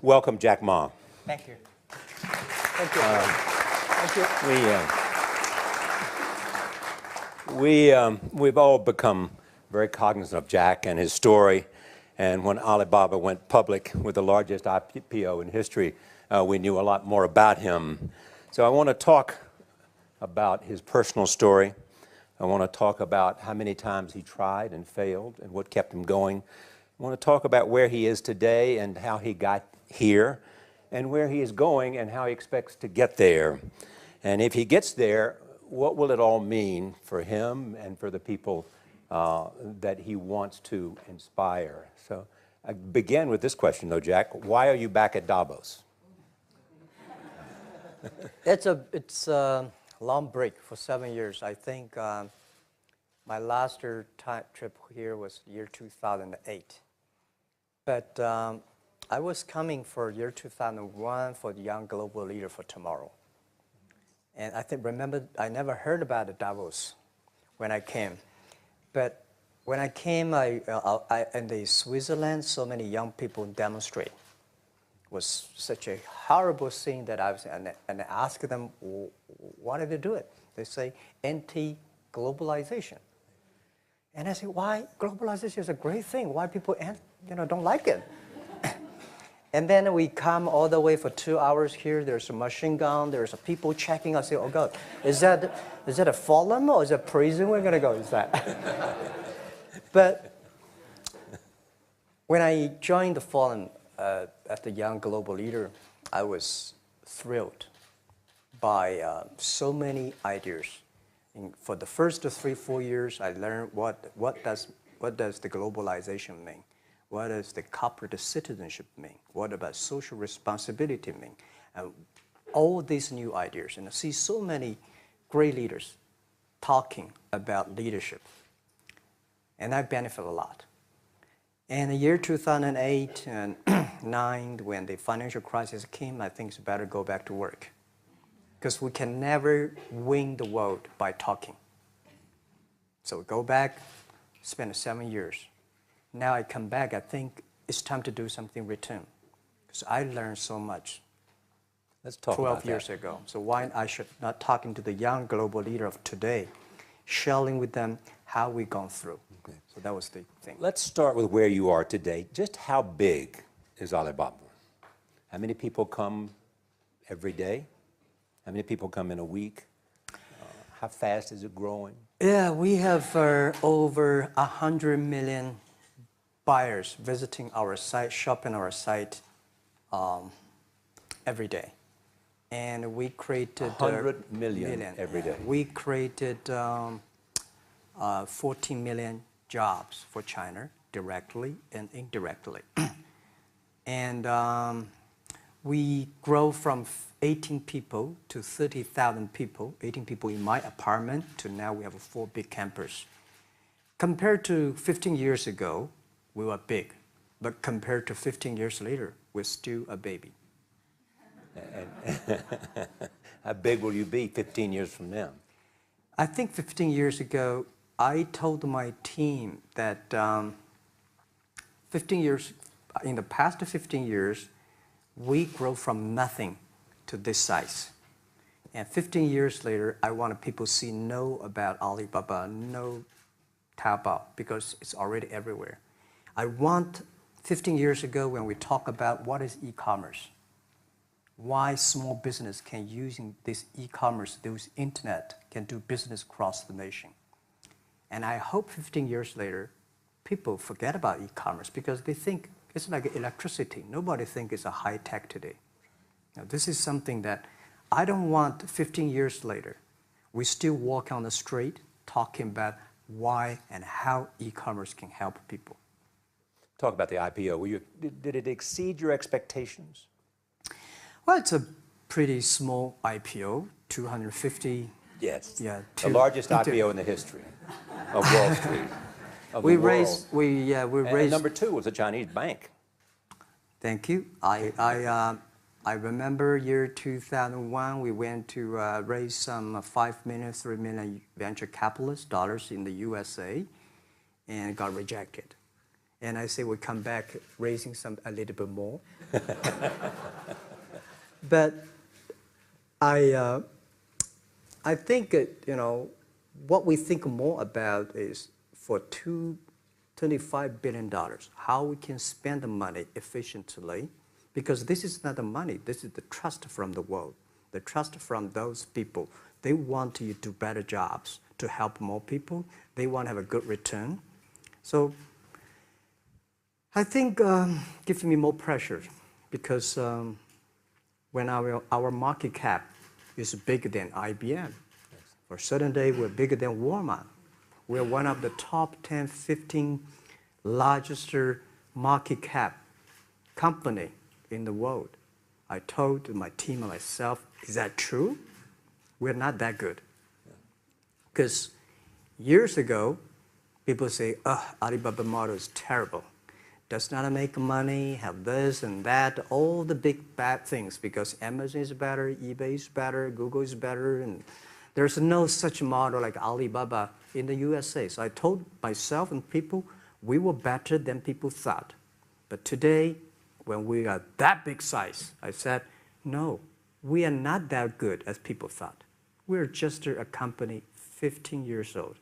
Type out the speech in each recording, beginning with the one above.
Welcome, Jack Ma. Thank you. Thank you. Thank you. We've all become very cognizant of Jack and his story. And when Alibaba went public with the largest IPO in history, we knew a lot more about him. So I want to talk about his personal story. I want to talk about how many times he tried and failed and what kept him going. I want to talk about where he is today and how he got here, and where he is going and how he expects to get there. And if he gets there, what will it all mean for him and for the people that he wants to inspire? So I begin with this question, though, Jack. Why are you back at Davos? It's a long break for 7 years. I think my last trip here was year 2008. But I was coming for year 2001 for the Young Global Leader for Tomorrow. And remember, I never heard about the Davos when I came. But when I came, in the Switzerland, so many young people demonstrate. It was such a horrible thing that I asked them, why did they do it? They say, anti-globalization. And I say, why? Globalization is a great thing. Why people don't like it? And then we come all the way for 2 hours here. There's a machine gun. There's people checking. I say, oh, God, is that a forum or is it a prison we're going to go? Is that? But when I joined the forum as the Young Global Leader, I was thrilled by so many ideas. For the first 3-4 years, I learned what does the globalization mean? What does the corporate citizenship mean? What about social responsibility mean? All these new ideas, and I see so many great leaders talking about leadership, and I benefit a lot. And the year 2008 and 2009, when the financial crisis came, I think it's better go back to work, because we can never win the world by talking. So go back, spend 7 years. Now I come back, I think it's time to do something return. Because I learned so much. Let's talk 12 years ago. So why I should not talking to the young global leader of today, sharing with them how we've gone through. Okay. So that was the thing. Let's start with where you are today. Just how big is Alibaba? How many people come every day? How many people come in a week? How fast is it growing? Yeah, we have over 100 million buyers visiting our site, shopping our site every day. And we created 100 million every day. We created 14 million jobs for China, directly and indirectly. And we grow from 18 people to 30,000 people, 18 people in my apartment, to now we have 4 big campus. Compared to 15 years ago, we were big, but compared to 15 years later, we're still a baby. How big will you be 15 years from now? I think 15 years ago, I told my team that in the past 15 years, we grow from nothing to this size. And 15 years later, I want people to know about Alibaba, know Taobao, because it's already everywhere. I want 15 years ago when we talk about what is e-commerce, why small business can using this e-commerce, this internet, can do business across the nation. And I hope 15 years later, people forget about e-commerce because they think it's like electricity. Nobody thinks it's a high tech today. Now, this is something that I don't want 15 years later, we still walk on the street talking about why and how e-commerce can help people. Talk about the IPO. Did it exceed your expectations? Well, it's a pretty small IPO, 250. Yes. Yeah. The largest IPO in the history of Wall Street. We raised. And number 2 was a Chinese bank. Thank you. I remember year 2001. We went to raise some 5 million, 3 million venture capitalist dollars in the USA, and got rejected. And I say we come back raising a little bit more. But I think, what we think more about is for $25 billion, how we can spend the money efficiently, because this is not the money, this is the trust from the world, the trust from those people. They want you to do better jobs, to help more people. They want to have a good return. So I think gives me more pressure, because when our market cap is bigger than IBM, for a certain day we're bigger than Walmart. We're one of the top 10, 15 largest market cap company in the world. I told my team and myself, is that true? We're not that good. Because years ago, people say, Alibaba model is terrible. Does not make money, have this and that, all the big bad things, because Amazon is better, eBay is better, Google is better, and there's no such model like Alibaba in the USA. So I told myself and people, we were better than people thought. But today, when we are that big size, I said, no, we are not that good as people thought. We're just a company 15 years old.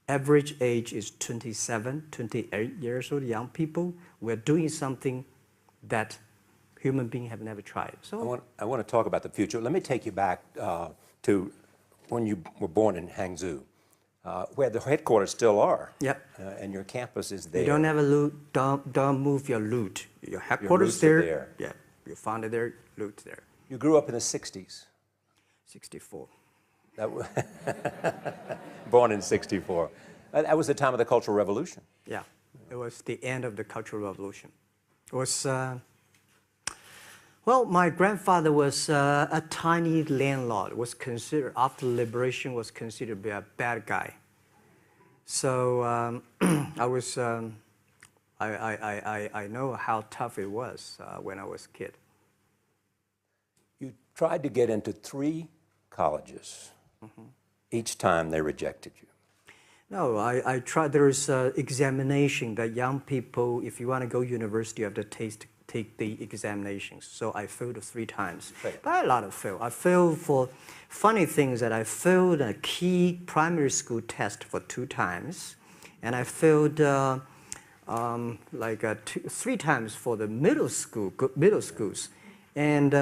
Average age is 27, 28 years old, young people. We're doing something that human beings have never tried. So I want to talk about the future. Let me take you back to when you were born in Hangzhou, where the headquarters still are. Yep. And your campus is there. You don't have a loot, don't move your loot. Your headquarters there. Yeah, you found it there, loot there. You grew up in the 60s. 64. Born in 64. That was the time of the Cultural Revolution. Yeah, it was the end of the Cultural Revolution. It was, well, my grandfather was a tiny landlord, was considered, after liberation, was considered to be a bad guy. So I was, I know how tough it was when I was a kid. You tried to get into 3 colleges. Mm-hmm. Each time they rejected you. No, I tried. There is an examination that young people, if you want to go university, you have to take the examinations. So I failed 3 times. Right. But a lot of fail. I failed for funny things that I failed a key primary school test for 2 times. And I failed 3 times for the middle schools. And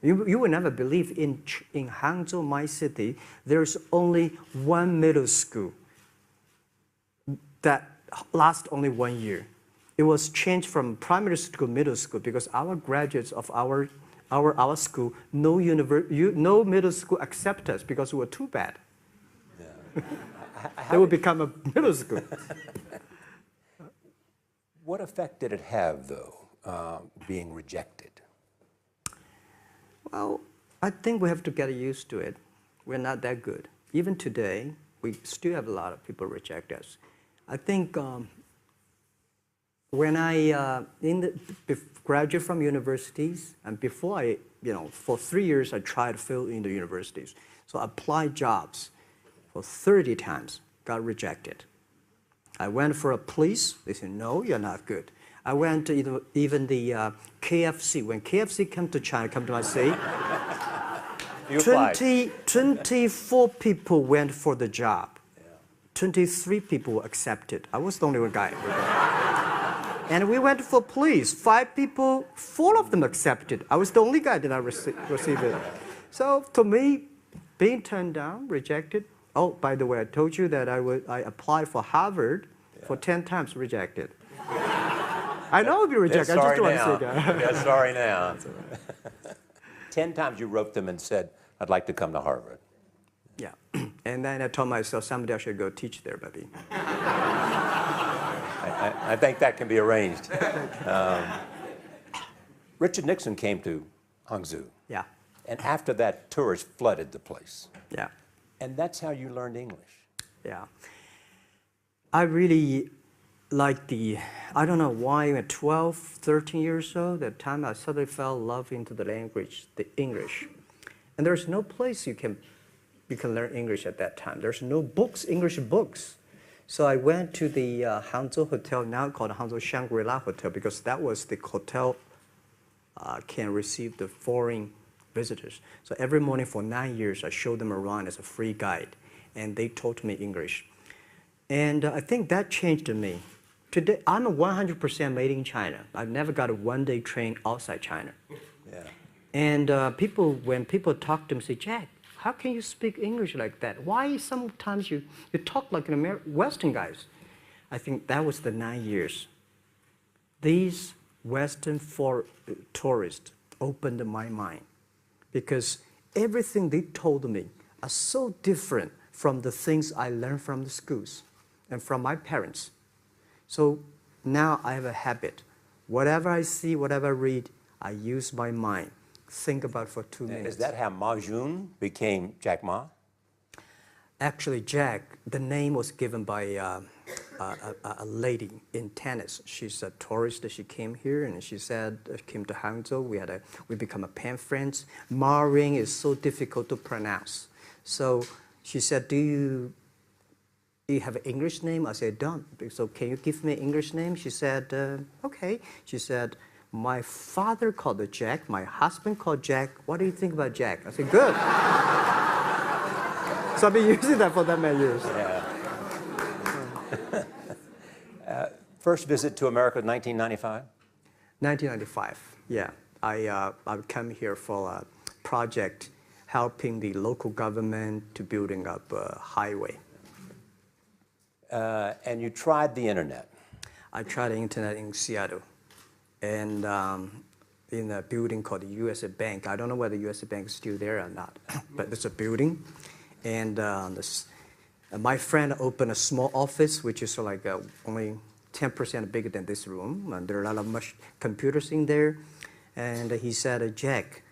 you will never believe in Hangzhou, my city, there's only 1 middle school that lasts only 1 year. It was changed from primary school to middle school because our graduates of our school, no middle school accept us because we were too bad. Yeah. They would become a middle school. What effect did it have, though, being rejected? Well, I think we have to get used to it. We're not that good. Even today, we still have a lot of people reject us. I think when I graduate from universities, and before I, for 3 years, I tried to fill in the universities. So I applied jobs for 30 times, got rejected. I went for a police. They said, no, you're not good. I went to even the KFC. When KFC came to China, come to my city, 24 people went for the job. Yeah. 23 people were accepted. I was the only one guy. And we went for police. 5 people, 4 of them accepted. I was the only guy that I received it. So to me, being turned down, rejected. Oh, by the way, I told you that I applied for Harvard for 10 times, rejected. I know I'll be rejected. I just don't want to say that. Yeah, sorry now. 10 times you wrote them and said, I'd like to come to Harvard. Yeah. And then I told myself, someday I should go teach there, baby. I think that can be arranged. Richard Nixon came to Hangzhou. Yeah. And after that, tourists flooded the place. Yeah. And that's how you learned English. Yeah. I really like I don't know why at 12, 13 years old, that time I suddenly fell in love into the language, the English. And there's no place you can learn English at that time. There's no books, English books. So I went to the Hangzhou Hotel, now called Hangzhou Shangri-La Hotel, because that was the hotel can receive the foreign visitors. So every morning for 9 years, I showed them around as a free guide, and they taught me English. And I think that changed me. Today, I'm a 100% made in China. I've never got a one-day train outside China. Yeah. And when people talk to me, say, Jack, how can you speak English like that? Why sometimes you talk like an Western guys? I think that was the 9 years. These Western tourists opened my mind because everything they told me are so different from the things I learned from the schools and from my parents. So now I have a habit. Whatever I see, whatever I read, I use my mind. Think about for 2 minutes. Is that how Ma Jun became Jack Ma? Actually, Jack, the name was given by a lady in tennis. She's a tourist. She came here and she said, came to Hangzhou. We become a pen friends. Ma Ring is so difficult to pronounce. So she said, do you have an English name? I said, don't. So can you give me an English name? She said, okay. She said, my father called it Jack. My husband called Jack. What do you think about Jack? I said, good. So I've been using that for that many years. Yeah. First visit to America, 1995? 1995, yeah. I come here for a project helping the local government to building up a highway. And you tried the internet. I tried the internet in Seattle. And in a building called the USA Bank. I don't know whether the USA Bank is still there or not, but it's a building. And my friend opened a small office, which is like only 10% bigger than this room. And there are a lot of computers in there. And he said, Jack,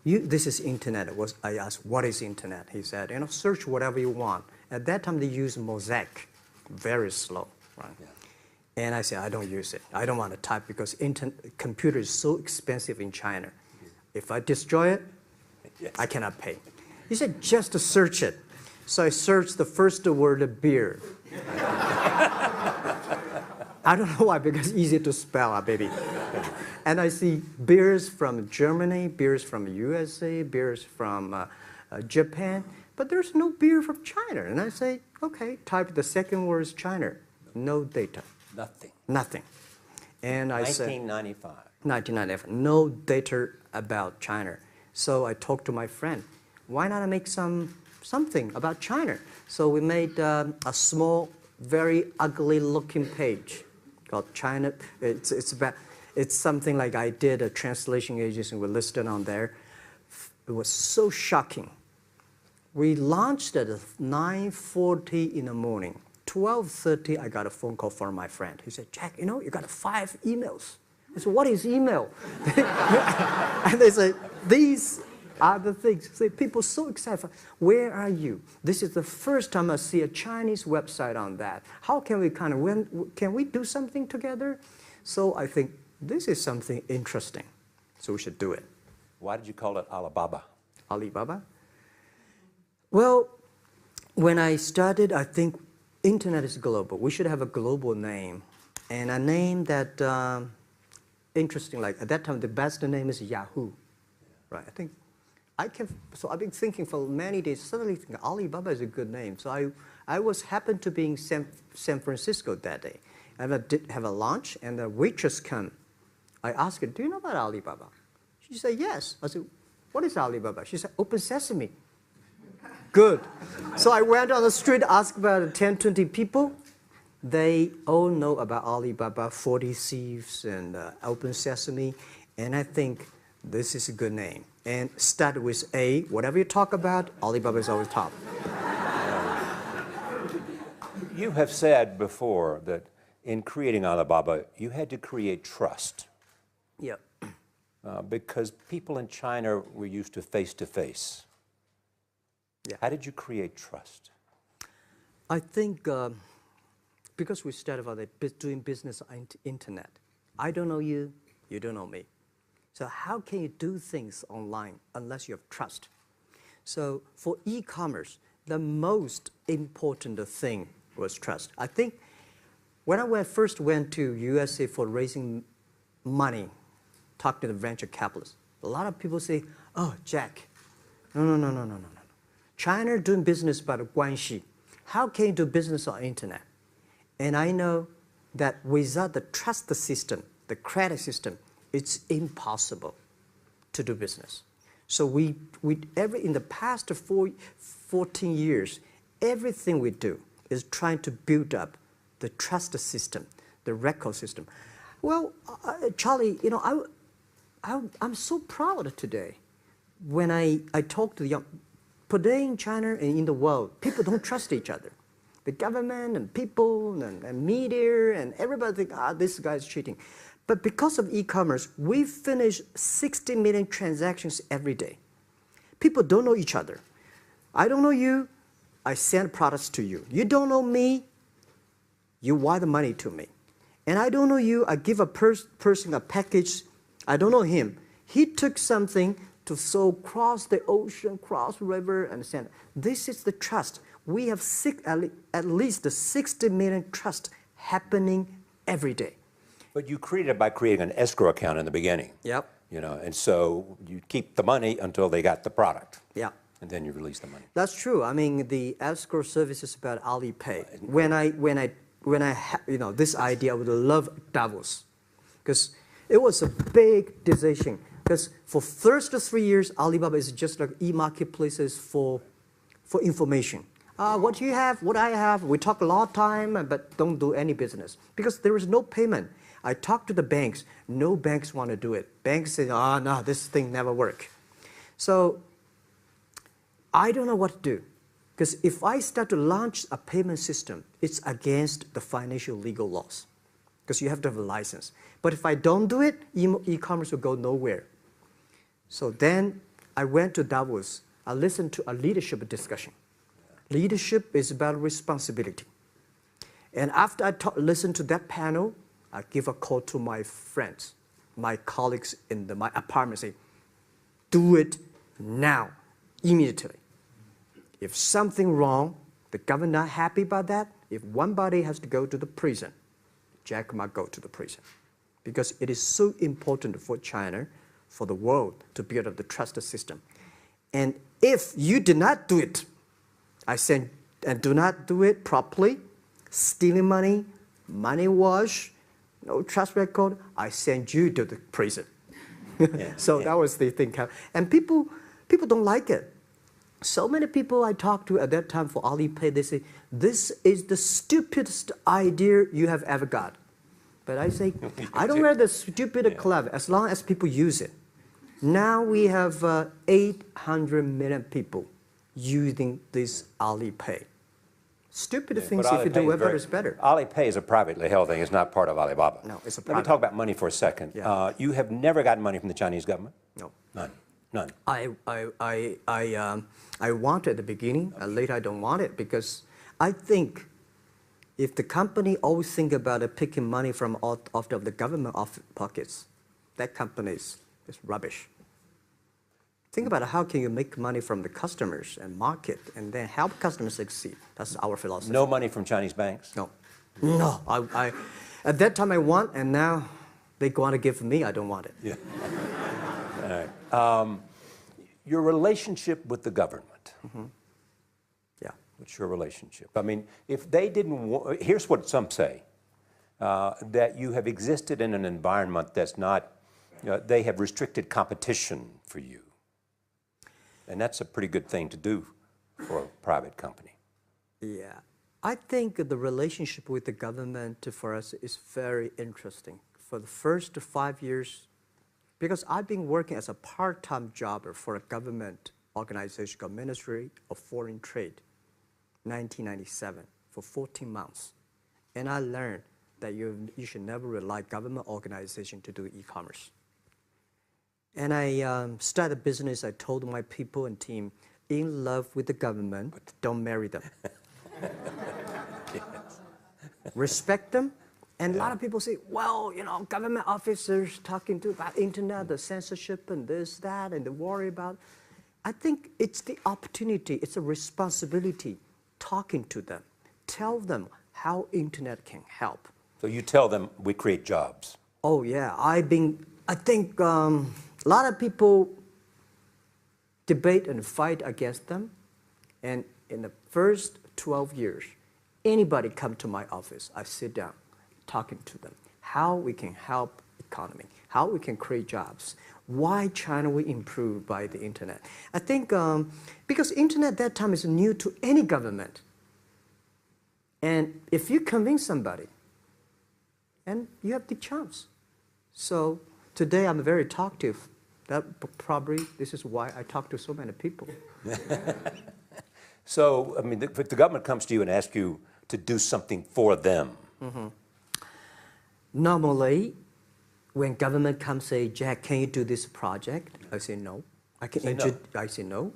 this is internet. I asked, what is internet? He said, search whatever you want. At that time, they used Mosaic, very slow, right? Yeah. And I said, I don't use it. I don't want to type because computer is so expensive in China. If I destroy it, yes, I cannot pay. He said, just to search it. So I searched the first word, beer. I don't know why, because it's easy to spell, baby. And I see beers from Germany, beers from USA, beers from Japan, but there's no beer from China. And I say, okay, type the second word is China. No data. Nothing. Nothing. And I 1995. 1995. No data about China. So I talked to my friend, why not make something about China? So we made a small, very ugly looking page called China. It's something like I did a translation agency, we listed on there. It was so shocking. We launched at 9:40 in the morning. 12:30, I got a phone call from my friend. He said, Jack, you got 5 emails. I said, what is email? And they say, these are the things. So people are so excited. Where are you? This is the first time I see a Chinese website on that. How can we can we do something together? So I think this is something interesting. So we should do it. Why did you call it Alibaba? Alibaba? Well, when I started, I think internet is global. We should have a global name. And a name that, interesting, like at that time, the best name is Yahoo. Right? So I've been thinking for many days, suddenly thinking Alibaba is a good name. So I happened to be in San Francisco that day. And I did have a lunch, and the waitress came. I asked her, do you know about Alibaba? She said, yes. I said, what is Alibaba? She said, Open Sesame. Good. So I went on the street, asked about 10, 20 people. They all know about Alibaba, 40 Thieves, and Open Sesame. And I think this is a good name. And start with A. Whatever you talk about, Alibaba is always top. You have said before that in creating Alibaba, you had to create trust. Yep. Because people in China were used to face-to-face. Yeah. How did you create trust? I think because we started doing business on the internet. I don't know you, you don't know me. So how can you do things online unless you have trust? So for e-commerce, the most important thing was trust. I think when I first went to USA for raising money, talk to the venture capitalists, a lot of people say, oh, Jack, no. China doing business by the guanxi. How can you do business on internet? And I know that without the trust system, the credit system, it's impossible to do business. So in the past 14 years, everything we do is trying to build up the trust system, the record system. Well, Charlie, you know, I'm so proud today when I talk to the young. Today in China and in the world, people don't trust each other. The government and people and media and everybody think, this guy's cheating. But because of e-commerce, we finish 60 million transactions every day. People don't know each other. I don't know you, I send products to you. You don't know me, you wire the money to me. And I don't know you, I give a person a package, I don't know him. He took something to cross the ocean, cross the river, and send. This is the trust. We have at least 60 million trust happening every day. But you created it by creating an escrow account in the beginning. Yep. You know, and so you keep the money until they got the product. Yeah. And then you release the money. That's true. I mean, the escrow service is about Alipay. When I this idea, I would love Davos, because it was a big decision. Because for first 3 years, Alibaba is just like e-marketplaces for information. What you have, what I have, we talk a lot of time, but don't do any business. Because there is no payment. I talked to the banks. No banks want to do it. Banks say, oh, no, this thing never work. So I don't know what to do. Because if I start to launch a payment system, it's against the financial legal laws. Because you have to have a license. But if I don't do it, e-commerce will go nowhere. So then I went to Davos. I listened to a leadership discussion. Leadership is about responsibility. And after I listened to that panel, I give a call to my friends, my colleagues in my apartment, say, do it now, immediately. If something wrong, the government not happy about that, if one body has to go to the prison, Jack might go to the prison. Because it is so important for China, for the world, to build up the trust system. And if you did not do it, I said, and do not do it properly, stealing money, money wash, no trust record, I send you to the prison. So that was the thing. And people don't like it. So many people I talked to at that time for Alipay, they say, this is the stupidest idea you have ever got. But I say, I don't wear the stupid clever as long as people use it. Now we have 800 million people using this Alipay. Stupid things, if you do whatever is better. Alipay is a privately held thing. It's not part of Alibaba. No, it's a private. Let me talk about money for a second. Yeah. You have never gotten money from the Chinese government? No. None. None. I want it at the beginning, and later I don't want it, because I think if the company always think about picking money from out of the government pockets, that company is rubbish. Think about how can you make money from the customers and market and then help customers succeed. That's our philosophy. No money from Chinese banks? No. No. At that time I want, and now they want to give me, I don't want it. Yeah. All right. Your relationship with the government. Mm-hmm. Yeah. What's your relationship? I mean, if they didn't here's what some say, that you have existed in an environment that's not, they have restricted competition for you. And that's a pretty good thing to do for a private company. Yeah. I think the relationship with the government for us is very interesting. For the first 5 years, because I've been working as a part-time jobber for a government organization called Ministry of Foreign Trade, 1997, for 14 months. And I learned that you should never rely on government organization to do e-commerce. And I started a business. I told my people and team, in love with the government, don't marry them. Yes. Respect them. And a lot of people say, well, government officers talking about internet, the censorship and this, that, and they worry about. I think it's the opportunity, it's a responsibility talking to them, tell them how internet can help. So you tell them we create jobs. Oh yeah, I think a lot of people debate and fight against them, and in the first 12 years, anybody come to my office, I sit down talking to them, how we can help economy, how we can create jobs, why China will improve by the internet. I think because internet at that time is new to any government. And if you convince somebody, and you have the chance. So today I'm very talkative. That probably, this is why I talk to so many people. So, I mean, if the government comes to you and asks you to do something for them. Mm-hmm. Normally, when government comes say, Jack, can you do this project? I say no. I say no.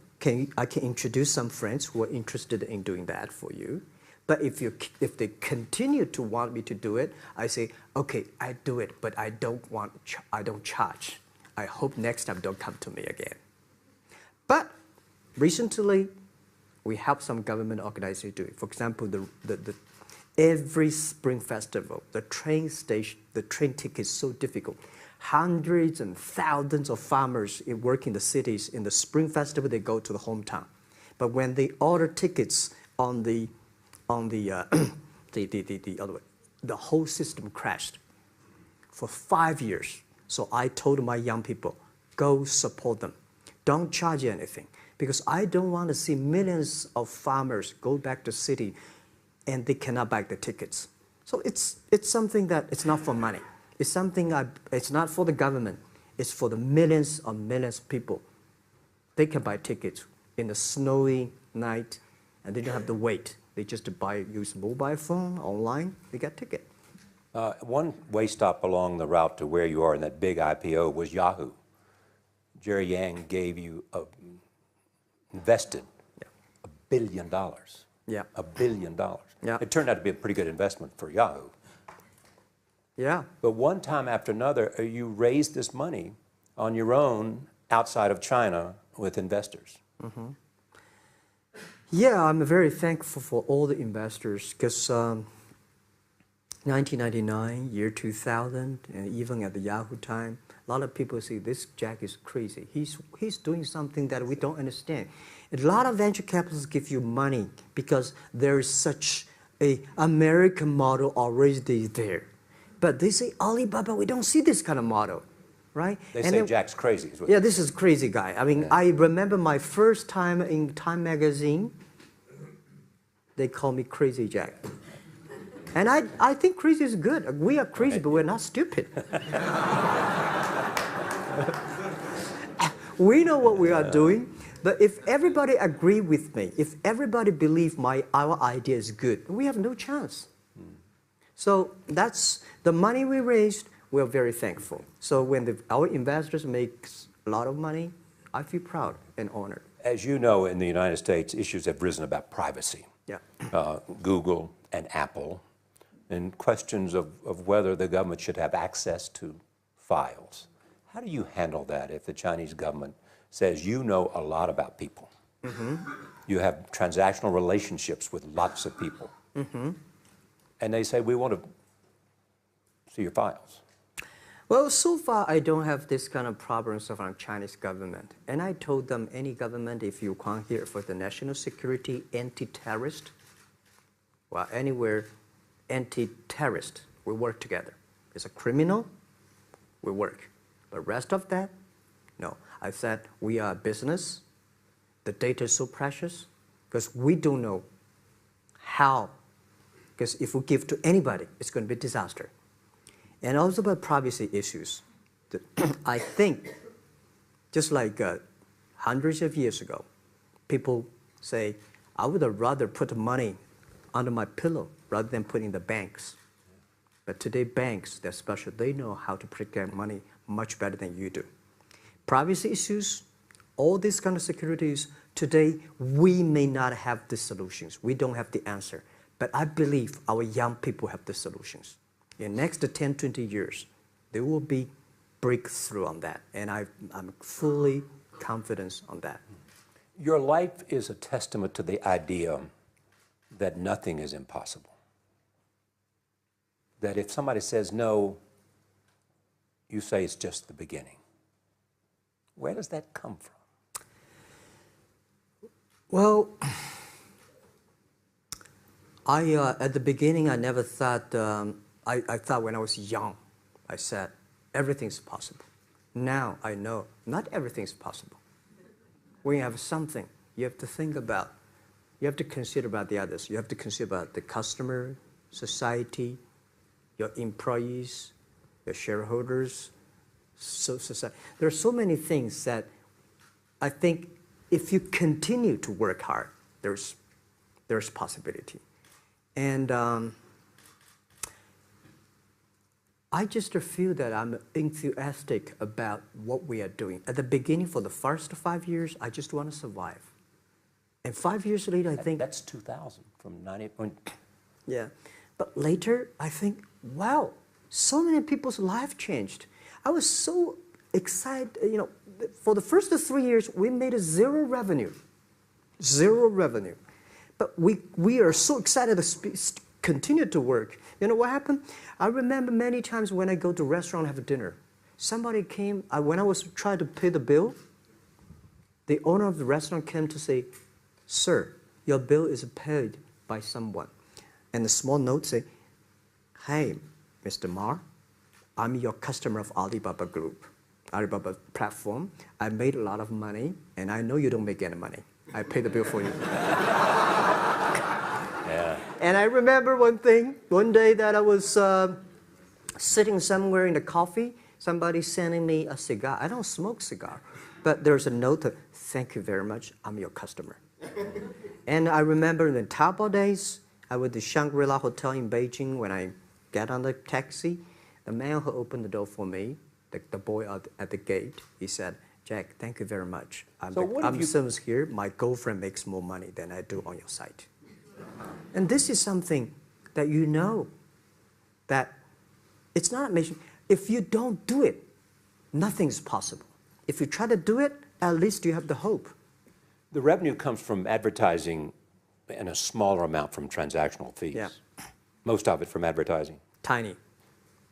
I can introduce some friends who are interested in doing that for you. But if they continue to want me to do it, I say, okay, I do it, but I don't charge. I hope next time don't come to me again. But recently, we help some government organizations do it. For example, every Spring Festival, the train ticket is so difficult. Hundreds and thousands of farmers work in the cities. In the Spring Festival, they go to the hometown. But when they order tickets on the other way, the whole system crashed for 5 years. So I told my young people, go support them. Don't charge anything. Because I don't want to see millions of farmers go back to city and they cannot buy the tickets. So it's something that it's not for money. It's something it's not for the government. It's for the millions of people. They can buy tickets in a snowy night and they don't have to wait. They just use mobile phone, online, they get ticket. One way stop along the route to where you are in that big IPO was Yahoo. Jerry Yang gave you invested $1 billion. Yeah. $1 billion. Yeah. It turned out to be a pretty good investment for Yahoo. Yeah. But one time after another, you raised this money on your own outside of China with investors. Mm-hmm. Yeah, I'm very thankful for all the investors because 1999, year 2000, and even at the Yahoo time, a lot of people say this Jack is crazy. He's doing something that we don't understand. A lot of venture capitalists give you money because there is such a American model already there. But they say, Alibaba, we don't see this kind of model, right? They say Jack's crazy. Yeah, this is crazy guy. I mean, yeah. I remember my first time in Time magazine, they call me Crazy Jack. And I think crazy is good. We are crazy, right. But we're not stupid. We know what we are doing, but if everybody agree with me, if everybody believe our idea is good, we have no chance. So that's the money we raised, we're very thankful. So when our investors make a lot of money, I feel proud and honored. As you know, in the United States, issues have risen about privacy. Yeah. Google and Apple, and questions of whether the government should have access to files. How do you handle that if the Chinese government says you know a lot about people? Mm-hmm. You have transactional relationships with lots of people. Mm-hmm. And they say, we want to see your files. Well, so far, I don't have this kind of problems from Chinese government. And I told them, any government, if you come here for the national security, anti-terrorist, well, anywhere, anti-terrorist, we work together. It's a criminal, we work. But rest of that, no. I said, we are a business. The data is so precious because we don't know how. Because if we give to anybody, it's going to be a disaster. And also about privacy issues. I think, just like hundreds of years ago, people say, I would rather put money under my pillow rather than put in the banks. But today, banks, they're special. They know how to protect money much better than you do. Privacy issues, all these kind of securities, today, we may not have the solutions. We don't have the answer. But I believe our young people have the solutions. In the next 10, 20 years, there will be breakthrough on that. And I'm fully confident on that. Your life is a testament to the idea that nothing is impossible. That if somebody says no, you say it's just the beginning. Where does that come from? Well, at the beginning, I never thought, I thought when I was young, I said, everything's possible. Now I know not everything's possible. When you have something, you have to think about, you have to consider about the others. You have to consider about the customer, society, your employees, your shareholders, society. There are so many things that I think if you continue to work hard, there's possibility. And I just feel that I'm enthusiastic about what we are doing. At the beginning, for the first 5 years, I just want to survive. And 5 years later, I think... That's 2000, from 90... Yeah. But later, I think, wow, so many people's life changed. I was so excited, you know, for the first 3 years, we made zero revenue. Zero revenue. But we are so excited to continue to work. You know what happened? I remember many times when I go to a restaurant and have dinner, somebody came, when I was trying to pay the bill, the owner of the restaurant came to say, "Sir, your bill is paid by someone." And the small note say, "Hey, Mr. Ma, I'm your customer of Alibaba Group, Alibaba platform. I made a lot of money, and I know you don't make any money. I pay the bill for you." Yeah. And I remember one day that I was sitting somewhere in the coffee, somebody sending me a cigar. I don't smoke cigar, but there's a note, "Thank you very much, I'm your customer." And I remember in the Taobao days, I was at the Shangri-La Hotel in Beijing. When I get on the taxi, the man who opened the door for me, the boy at the gate, he said, "Jack, thank you very much. I'm service here. My girlfriend makes more money than I do on your site." And this is something that you know that it's not amazing. If you don't do it, nothing's possible. If you try to do it, at least you have the hope. The revenue comes from advertising and a smaller amount from transactional fees. Yeah. Most of it from advertising. Tiny.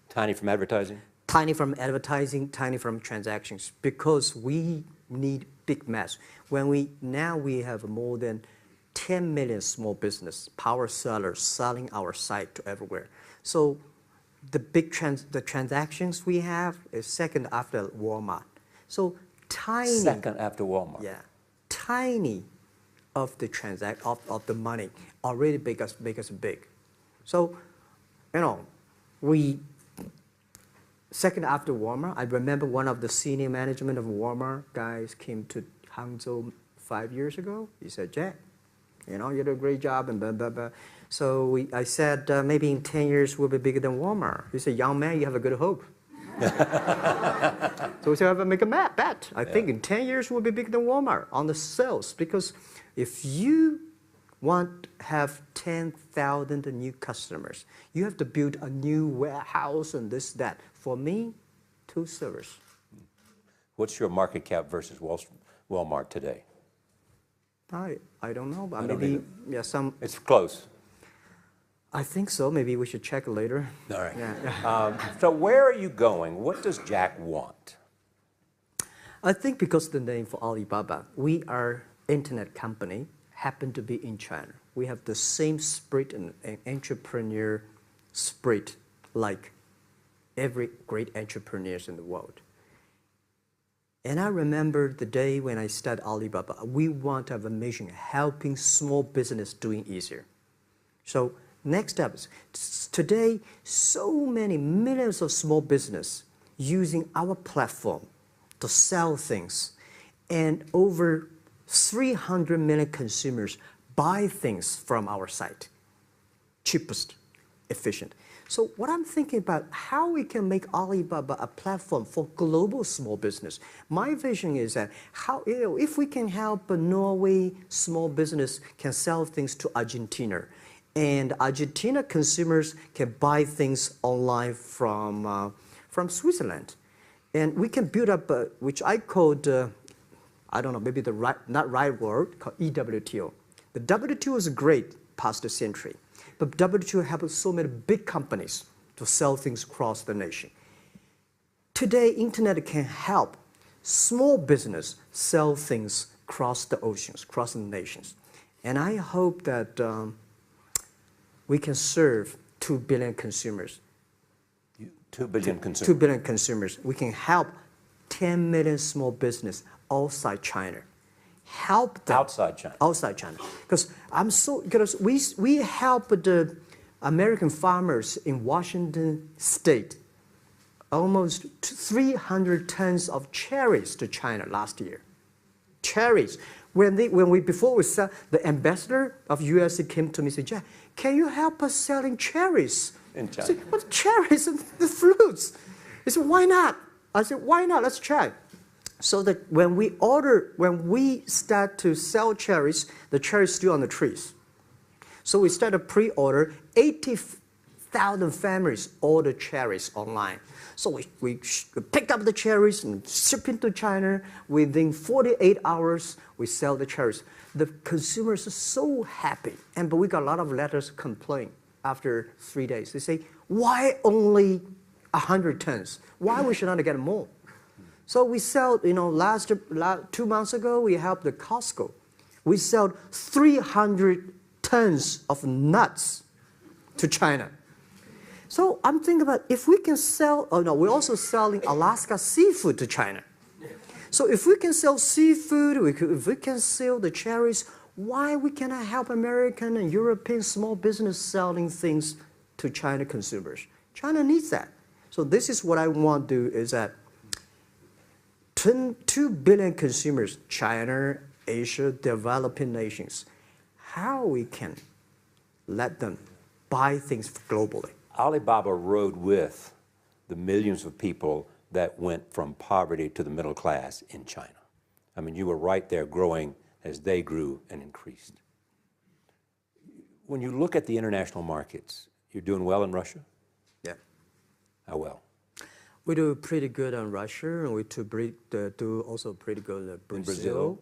Tiny from advertising? Tiny from advertising, tiny from transactions, because we need big mass. Now we have more than 10 million small business power sellers selling our site to everywhere. So the transactions we have is second after Walmart. So tiny. Second after Walmart. Yeah, tiny of the of the money already make us big. So, you know, second after Walmart. I remember one of the senior management of Walmart guys came to Hangzhou 5 years ago. He said, "Jack, you know, you did a great job," and blah, blah, blah. So I said, "Maybe in 10 years we'll be bigger than Walmart." He said, "Young man, you have a good hope." So we said, "Make a bet. I think in 10 years we'll be bigger than Walmart on the sales." Because if you want to have 10,000 new customers, you have to build a new warehouse and this, that. For me, 2 servers. What's your market cap versus Walmart today? I don't know, but don't maybe either. It's close. I think so. Maybe we should check later. All right. Yeah. So where are you going? What does Jack want? I think because the name for Alibaba, we are internet company, happen to be in China. We have the same spirit and entrepreneur spirit like every great entrepreneurs in the world. And I remember the day when I started Alibaba, we want to have a mission helping small business doing easier. So next step is, today, so many millions of small business using our platform to sell things, and over 300 million consumers buy things from our site. Cheapest, efficient. So what I'm thinking about, how we can make Alibaba a platform for global small business. My vision is that if we can help a Norway small business can sell things to Argentina, and Argentina consumers can buy things online from Switzerland, and we can build up, which I called, I don't know, maybe not right word, called EWTO. The WTO is great, past century. But WTO helped so many big companies to sell things across the nation. Today, internet can help small business sell things across the oceans, across the nations. And I hope that we can serve 2 billion consumers. 2 billion consumers. 2 billion consumers. We can help 10 million small business outside China. Help them. Outside China. Outside China. Because we help the American farmers in Washington State almost 300 tons of cherries to China last year. Cherries. Before we sell, the ambassador of USA came to me and said, Jack, can you help us selling cherries? In China. I said, what cherries and the fruits? He said, why not? I said, why not? Let's try. So that when we start to sell cherries, the cherries still on the trees. So we start a pre-order, 80,000 families order cherries online. So we pick up the cherries and ship into China. Within 48 hours, we sell the cherries. The consumers are so happy. But we got a lot of letters complaint after 3 days. They say, why only 100 tons? Why we should not get more? So we sell, 2 months ago, we helped the Costco. We sold 300 tons of nuts to China. So I'm thinking about if we can sell, we're also selling Alaska seafood to China. So if we can sell seafood, if we can sell the cherries, why we cannot help American and European small business selling things to China consumers? China needs that. So this is what I want to do is that 2 billion consumers, China, Asia, developing nations, how we can let them buy things globally. Alibaba rode with the millions of people that went from poverty to the middle class in China. I mean, you were right there growing as they grew and increased. When you look at the international markets, you're doing well in Russia? Yeah. How well? We do pretty good on Russia, and we do also pretty good in Brazil. In Brazil?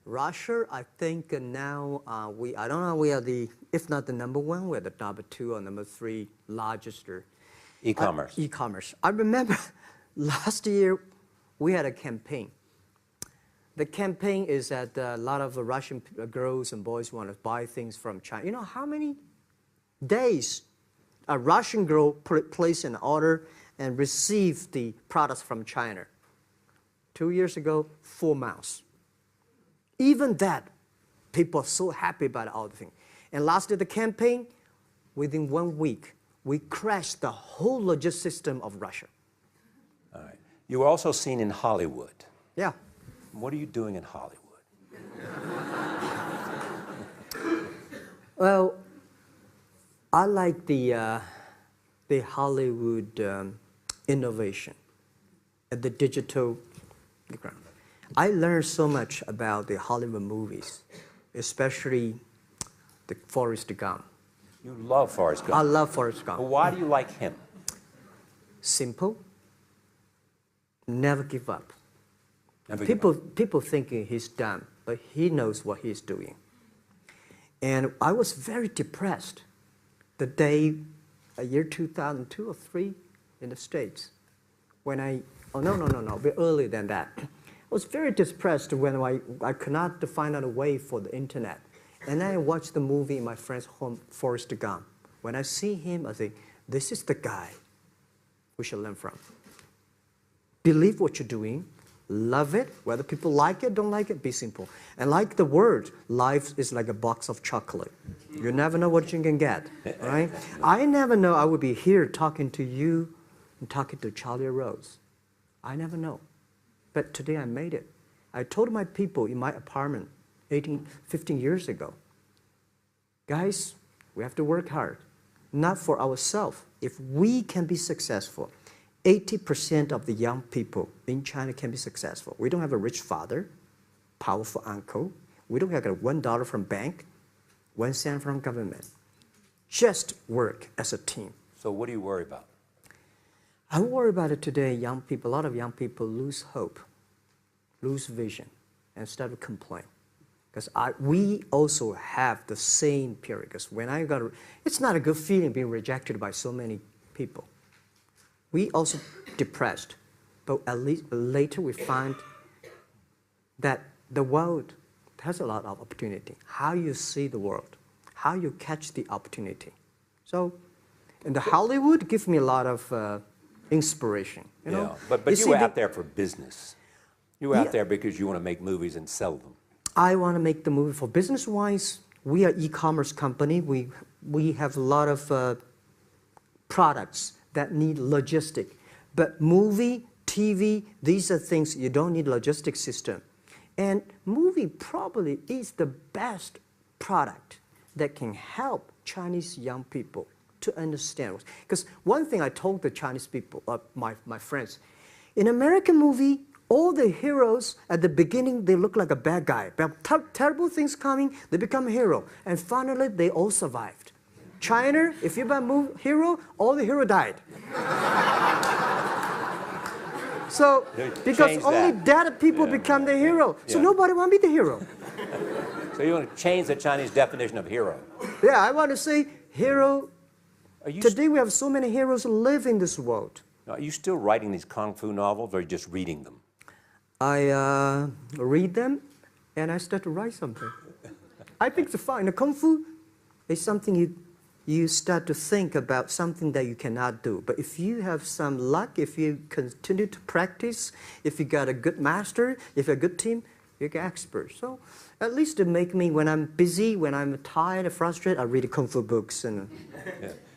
Russia, I think now I don't know, we are if not the number 1, we're the number 2 or number 3 largest. E-commerce. E-commerce. I remember last year we had a campaign. The campaign is that a lot of Russian girls and boys want to buy things from China. You know how many days a Russian girl placed an order and received the products from China? 2 years ago, 4 months. Even that, people are so happy about all the things. And last year, the campaign, within 1 week, we crashed the whole logistics system of Russia. All right. You were also seen in Hollywood. Yeah. What are you doing in Hollywood? Well, I like the Hollywood innovation at the digital background. I learned so much about the Hollywood movies, especially the Forrest Gump. You love Forrest Gump. I love Forrest Gump. Well, why do you like him? Simple. Never give up. Never give up. People thinking he's dumb, but he knows what he's doing. And I was very depressed the day, year 2002 or 3 in the States, when a bit earlier than that. I was very depressed when I could not find out a way for the internet. And then I watched the movie in my friend's home, Forrest Gump. When I see him, I think, this is the guy we should learn from. Believe what you're doing, love it, whether people like it, don't like it, be simple. And like the word, life is like a box of chocolate. You never know what you can get, right? I never know I would be here talking to you and talking to Charlie Rose. I never know. But today I made it. I told my people in my apartment 15 years ago, guys, we have to work hard, not for ourselves. If we can be successful, 80% of the young people in China can be successful. We don't have a rich father, powerful uncle. We don't have $1 from bank, 1 cent from government. Just work as a team. So what do you worry about? I worry about it today. Young people, a lot of young people lose hope, lose vision, and start to complain. Because we also have the same period. Because when I got, it's not a good feeling being rejected by so many people. We also depressed, but at least later we find that the world has a lot of opportunity. How you see the world, how you catch the opportunity. So, in the Hollywood gives me a lot of inspiration. You know? But you were out there for business. You were out there because you want to make movies and sell them. I want to make the movie for business-wise. We are e-commerce company. We have a lot of products that need logistic. But movie, TV, these are things you don't need logistic system. And movie probably is the best product that can help Chinese young people to understand. Because one thing I told the Chinese people, my friends, in American movie, all the heroes at the beginning, they look like a bad guy. Terrible things coming, they become a hero. And finally, they all survived. China, if you're a hero, all the hero died. So, because only dead people become the hero. So nobody want to be the hero. So you want to change the Chinese definition of hero? Yeah, I want to say hero. Today we have so many heroes who live in this world. Are you still writing these kung fu novels, or are you just reading them? I read them, and I start to write something. I think it's fun. The kung fu is something you start to think about something that you cannot do. But if you have some luck, if you continue to practice, if you got a good master, if you're a good team, you get expert. So at least to make me, when I'm busy, when I'm tired or frustrated, I read kung fu books. And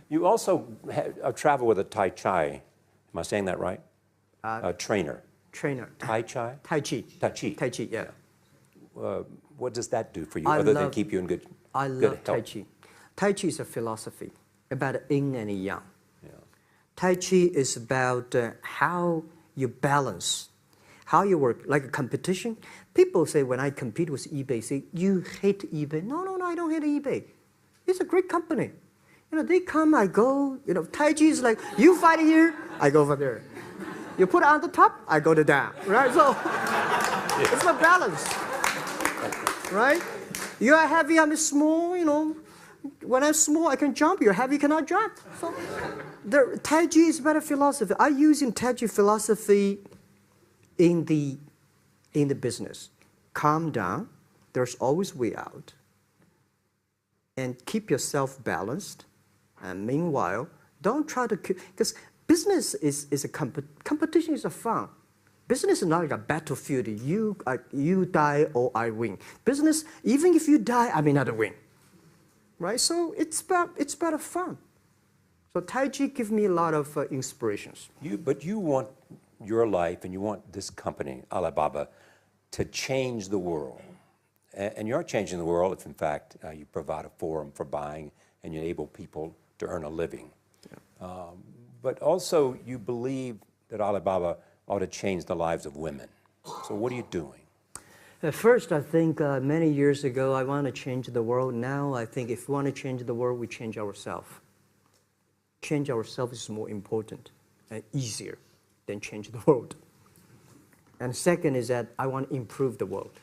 You also travel with a Tai Chi. Am I saying that right? A trainer. Trainer. Tai Chi? Tai Chi. Tai Chi. Tai Chi, yeah. What does that do for you, other than keep you in good health? I love Tai Chi. Tai Chi is a philosophy about yin and yang. Yeah. Tai Chi is about how you balance, how you work, like a competition. People say when I compete with eBay, say, you hate eBay. No, I don't hate eBay. It's a great company. You know, they come, I go. You know, Tai Chi is like, you fight here, I go over there. You put it on the top, I go to down, right? So it's a balance, right? You are heavy, I'm small, you know. When I'm small, I can jump. You're heavy, you cannot jump. So the Tai Chi is about a philosophy. I use in Tai Chi philosophy in the business. Calm down. There's always way out. And keep yourself balanced. And meanwhile, don't try to, because business is a competition is a fun. Business is not like a battlefield. You die or I win. Business, even if you die, I may not win. Right? So it's about fun. So Tai Chi gives me a lot of inspirations. But you want your life and you want this company, Alibaba, to change the world. And you're changing the world if, in fact, you provide a forum for buying and you enable people to earn a living. Yeah. But also, you believe that Alibaba ought to change the lives of women. So what are you doing? First, I think many years ago, I want to change the world. Now, I think if we want to change the world, we change ourselves. Change ourselves is more important and easier than change the world. And second is that I want to improve the world.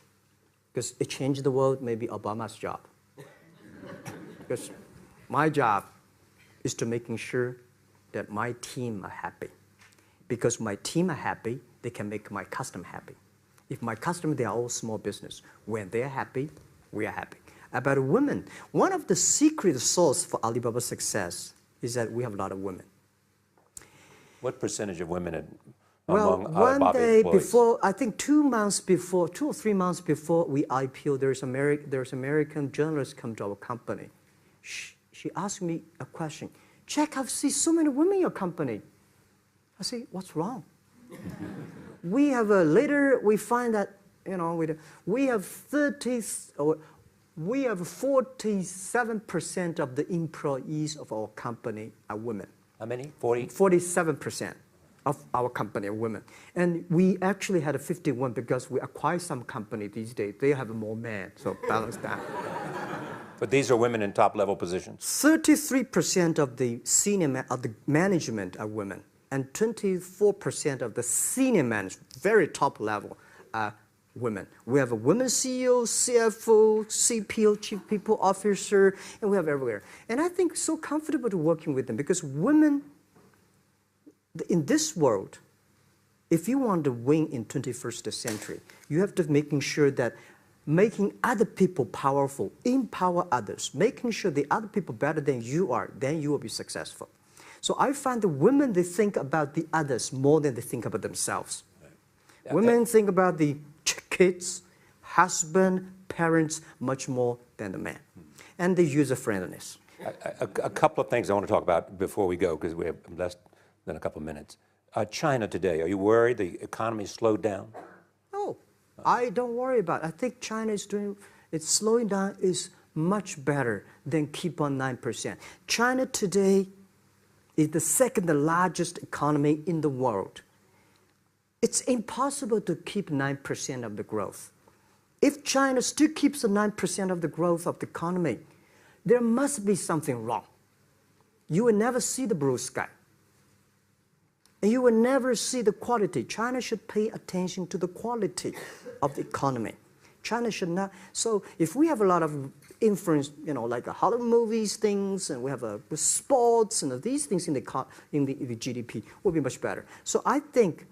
Because to change the world may be Obama's job. Because my job is to making sure that my team are happy. Because my team are happy, they can make my customer happy. If my customer, they are all small business. When they're happy, we are happy. About women, one of the secret source for Alibaba's success is that we have a lot of women. What percentage of women among Alibaba one day employees? Before, I think 2 or 3 months before we IPO, there's American journalist come to our company. She asked me a question. Jack, I've seen so many women in your company. I say, what's wrong? We have later we find that we have 47% of the employees of our company are women. How many? 40? 47% of our company are women. And we actually had a 51 because we acquired some company these days. They have more men, so balance that. But these are women in top-level positions? 33% of the management are women. And 24% of the senior management, very top level, are women. We have a women CEO, CFO, CPO, Chief People Officer, and we have everywhere. And I think so comfortable to working with them because women, in this world, if you want to win in 21st century, you have to making sure that making other people powerful, empower others, making sure the other people better than you are, then you will be successful. So I find the women, they think about the others more than they think about themselves. Right. Yeah, women think about the kids, husband, parents, much more than the man. And the user-friendliness. A couple of things I want to talk about before we go, because we have less than a couple of minutes. China today, are you worried the economy slowed down? No, I don't worry about it. I think China is doing, it's slowing down is much better than keep on 9%. China today is the second largest economy in the world. It's impossible to keep 9% of the growth. If China still keeps the 9% of the growth of the economy, there must be something wrong. You will never see the blue sky. And you will never see the quality. China should pay attention to the quality of the economy. China should not. So if we have a lot of influence, you know, like the Hollywood movies things, and we have sports and these things in the GDP, will be much better. So I think,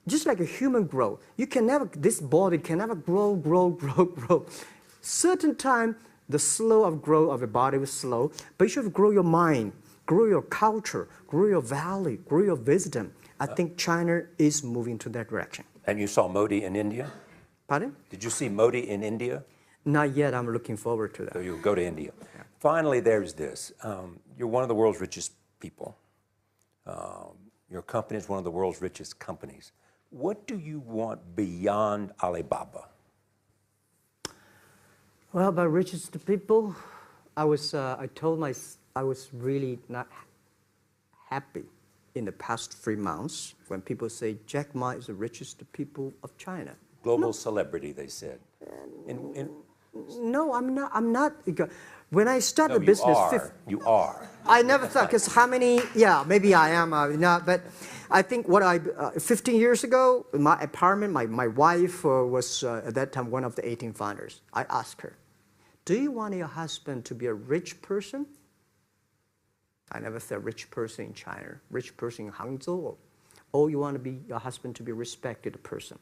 just like a human growth, you can never, this body can never grow. Certain time, the slow of growth of the body was slow, but you should grow your mind, grow your culture, grow your value, grow your wisdom. I think China is moving to that direction. And you saw Modi in India? Pardon? Did you see Modi in India? Not yet. I'm looking forward to that. So you'll go to India. Yeah. Finally, there's this. You're one of the world's richest people. Your company is one of the world's richest companies. What do you want beyond Alibaba? Well, by richest people, I was really not happy in the past 3 months when people say Jack Ma is the richest people of China. Global celebrity, they said. No, I'm not. When I started business, you are. I never thought, because how many? Yeah, maybe I am. Not, but I think 15 years ago, in my apartment, my wife was at that time one of the 18 founders. I asked her, "Do you want your husband to be a rich person?" I never said rich person in China, rich person in Hangzhou, or you want your husband to be a respected person.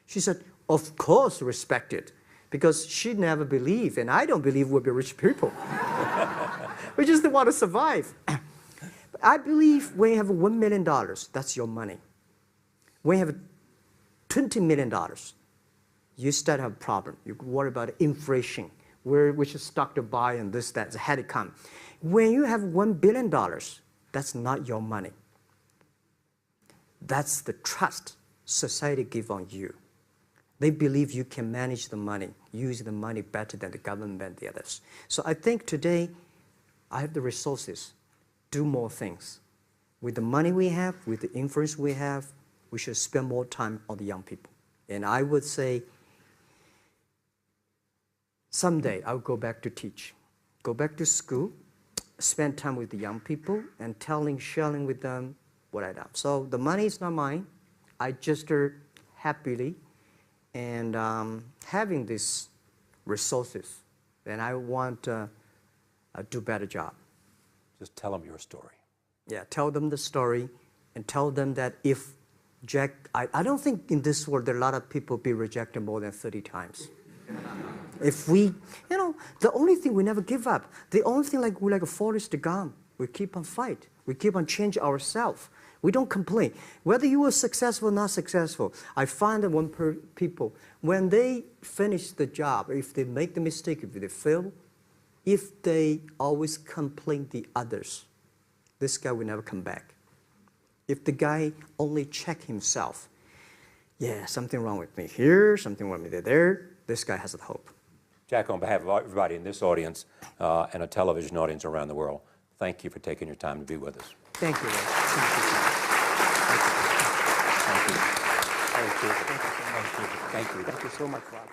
She said, "Of course, respected." Because she never believed, and I don't believe we'll be rich people. We just want to survive. But I believe when you have $1 million, that's your money. When you have $20 million, you start to have a problem. You worry about inflation, which stock to buy and this, that, had to come. When you have $1 billion, that's not your money. That's the trust society gives on you. They believe you can manage the money, use the money better than the government and the others. So I think today, I have the resources, do more things. With the money we have, with the influence we have, we should spend more time on the young people. And I would say, someday I'll go back to teach, go back to school, spend time with the young people, and sharing with them what I done. So the money is not mine. I just happily and having these resources, then I want to do a better job. Just tell them your story. Yeah, tell them the story and tell them that if Jack, I don't think in this world there are a lot of people be rejected more than 30 times. If we, the only thing we never give up, the only thing we're like a Forrest Gump, we keep on fight, we keep on change ourselves. We don't complain. Whether you were successful or not successful, I find that people, when they finish the job, if they make the mistake, if they fail, if they always complain the others, this guy will never come back. If the guy only check himself, yeah, something wrong with me here, something wrong with me there, this guy has a hope. Jack, on behalf of everybody in this audience and a television audience around the world, thank you for taking your time to be with us. Thank you. Thank you. Thank you so much, Rob.